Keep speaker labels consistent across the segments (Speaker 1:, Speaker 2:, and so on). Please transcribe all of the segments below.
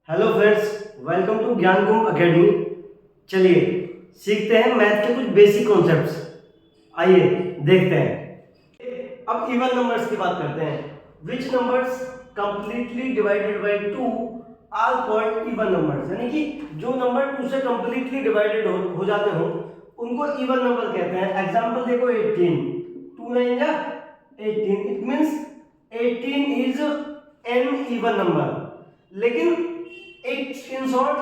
Speaker 1: Hello friends, welcome to ज्ञान कुंभ academy. चलिए सीखते हैं मैथ के कुछ बेसिक कॉन्सेप्ट्स। आइए देखते हैं। अब इवन नंबर्स की बात करते हैं। Which numbers completely divided by 2 are called even numbers, यानी कि जो नंबर 2 से कंप्लीटली डिवाइडेड हो जाते हो उनको इवन नंबर कहते हैं। एग्जांपल देखो, 18, 2 9 जा 18, it means 18 is an even number. लेकिन एक इन शॉर्ट,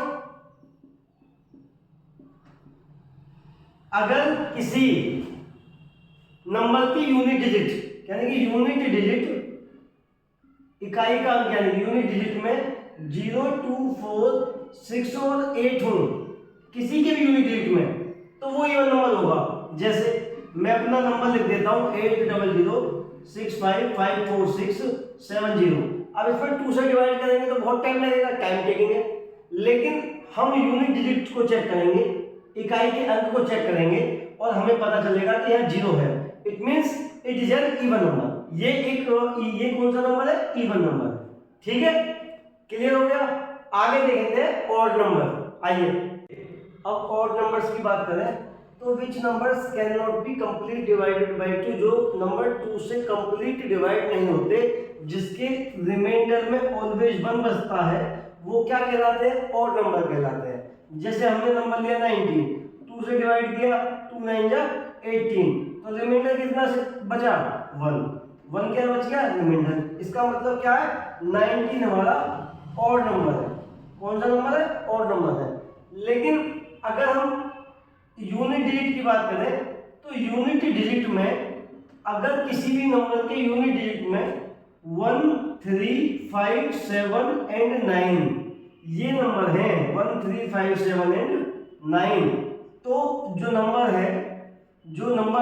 Speaker 1: अगर किसी नंबर की यूनिट डिजिट, यानी कि यूनिट डिजिट इकाई का अंक, यानी यूनिट डिजिट में 0 2 4 6 और 8 हो किसी के भी यूनिट डिजिट में, तो वो इवन नंबर होगा। जैसे मैं अपना नंबर लिख देता हूं 8006554670। अब इसमें 2 से डिवाइड करेंगे तो बहुत टाइम लगेगा, टाइम टेकिंग है। लेकिन हम यूनिट डिजिट को चेक करेंगे, इकाई के अंक को चेक करेंगे और हमें पता चलेगा कि यहाँ 0 है। It means it is an even number. ये कौन सा नंबर है? Even number. ठीक है, क्लियर हो गया। आगे देखेंगे ऑड नंबर। आइए अब ऑड नंबर्स की बात करें तो which numbers can not be complete divided by 2, जो नंबर 2 से कंप्लीट डिवाइड नहीं होते, जिसके रिमाइंडर में ऑलवेज 1 बचता है, वो क्या कहलाते हैं? ऑड नंबर कहलाते हैं। जैसे हमने नंबर लिया 19, 2 से डिवाइड किया, 2 9 जा 18, तो रिमाइंडर कितना से बचा? 1 क्या बच गया? रिमाइंडर। इसका मतलब क्या है? 19 हमारा ऑड नंबर है। कौन सा नंबर है? ऑड नंबर है। लेकिन अगर हम यूनिट डिजिट की बात करें तो यूनिट डिजिट में अगर किसी भी नंबर के यूनिट डिजिट में 1 3 5 7 एंड 9 ये नंबर है, 1 3 5 7 एंड 9, तो जो नंबर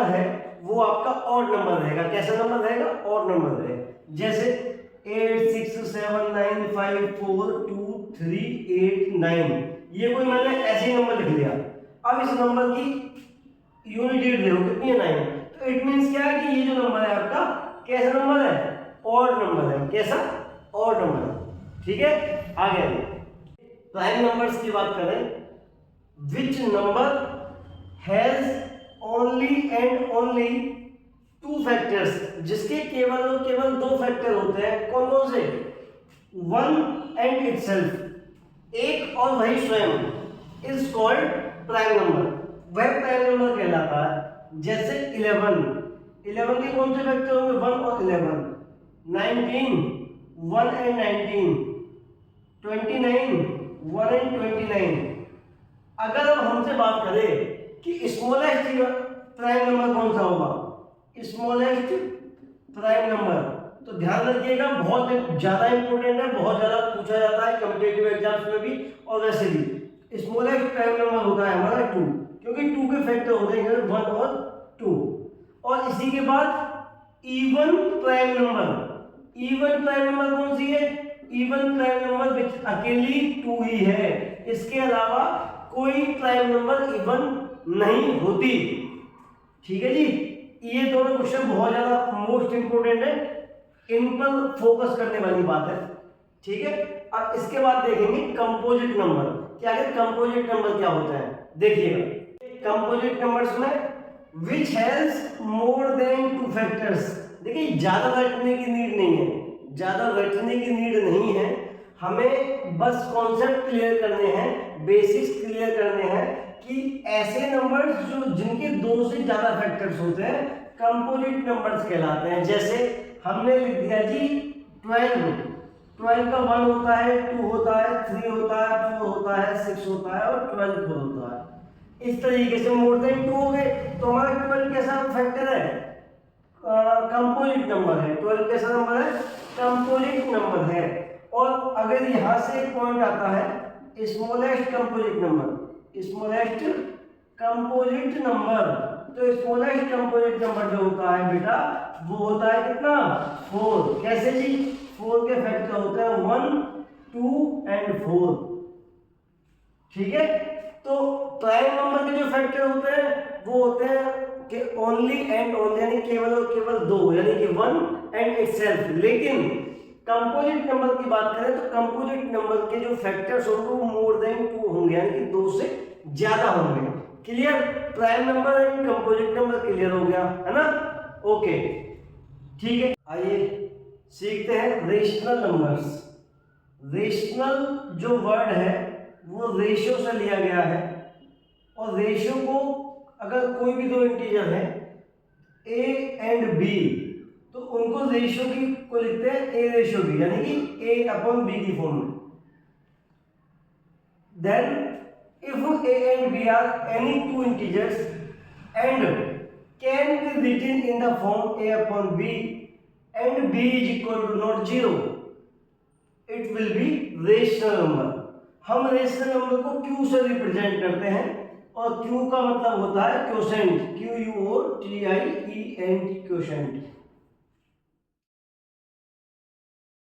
Speaker 1: है वो आपका ऑड नंबर रहेगा। कैसा नंबर रहेगा? ऑड नंबर रहेगा। जैसे 8 6 7 9 5 4 2 3 8 9, ये कोई मैंने ऐसे ही नंबर लिख लिया। अब इस नंबर की यूनिट डिजिट देखो कितनी है? 9। तो इट मींस क्या है कि ये जो नंबर है आपका कैसा नंबर है? ऑड नंबर है। कैसा? ऑड नंबर है। ठीक है, आगे प्राइम नंबर्स की बात करें, which number has only and only 2 factors, जिसके केवल और केवल 2 फैक्टर होते हैं। कौन कौन से? 1 एंड इटसेल्फ, एक और वही स्वयं, इज कॉल्ड प्राइम नंबर। वह प्राइम नंबर कहलाता है। जैसे 11 के कौन से फैक्टर होंगे? 1 और 11। 19 1 एंड 19, 29 1 एंड 29। अगर अब हमसे बात करें कि स्मॉलेस्ट प्राइम नंबर कौन सा होगा, स्मॉलेस्ट प्राइम नंबर, तो ध्यान रखिएगा, बहुत ज्यादा इंपॉर्टेंट है, बहुत ज्यादा पूछा जाता है कॉम्पिटिटिव एग्जाम्स में भी और वैसे भी। स्मॉलेस्ट प्राइम नंबर होता है हमारा 2, क्योंकि 2 के फैक्टर होते हैं 1 और 2। और इसी के बाद even prime number. Even prime number कौन सी है? इवन प्राइम नंबर विच अकेली 2 ही है, इसके अलावा कोई प्राइम नंबर इवन नहीं होती। ठीक है जी, ये दोनों क्वेश्चन बहुत ज्यादा मोस्ट इंपोर्टेंट है, इन पर फोकस करने वाली बात है। ठीक है, अब इसके बाद देखेंगे कंपोजिट नंबर। क्या है कंपोजिट नंबर? क्या होता है देखिएगा। कंपोजिट नंबर्स में which has more than 2 factors. देखिए ज्यादा रटने की नीड नहीं है, ज्यादा रटने की नीड नहीं है, हमें बस कॉन्सेप्ट क्लियर करने हैं, बेसिक्स क्लियर करने हैं कि ऐसे नंबर्स जो जिनके 2 से ज्यादा फैक्टर्स होते हैं कंपोजिट नंबर्स कहलाते हैं। जैसे हमने लिख दिया जी 12 का 1 होता है, 2 होता है, 3 होता है, 4 होता है, 6 होता है और 12 4 होता है। इस तरीके से मोर देन 2 हो गए, तो हमारा 12 कैसा फैक्टर है? कंपोजिट नंबर है। 12 कैसा नंबर है? कंपोजिट नंबर है। और अगर यहां से एक पॉइंट आता है smallest composite number, smallest composite number, तो स्मॉलेस्ट कंपोजिट नंबर जो होता है बेटा वो होता है कितना? 4। कैसे जी? 4 के फैक्टर होते हैं 1 2 एंड 4। ठीक है, तो प्राइम नंबर के जो फैक्टर होते हैं वो होते हैं कि ओनली एंड ओनली, यानी केवल और केवल 2, यानी कि 1 एंड इटसेल्फ। लेकिन कंपोजिट नंबर की बात करें तो कंपोजिट नंबर के जो फैक्टर्स होंगे वो मोर देन 2 होंगे, यानी कि 2 से ज्यादा होंगे। Clear? Prime number and composite number clear हो गया है ना? ओके ठीक है, आइए सीखते हैं रेशनल नंबर्स। रेशनल जो वर्ड है वो रेशियो से लिया गया है, और रेशियो को अगर कोई भी दो इंटीजर है ए एंड बी तो उनको रेशियो की को लिखते हैं ए रेशियो बी, यानी कि ए अपॉन बी की फॉर्म में। Then if A and B are any two integers and can be written in the form A upon B and B is equal to not 0, it will be rational number. हम rational number को Q से represent करते हैं, और Q का मतलब होता है क्वोशेंट, QUOTIENT, क्वोशेंट।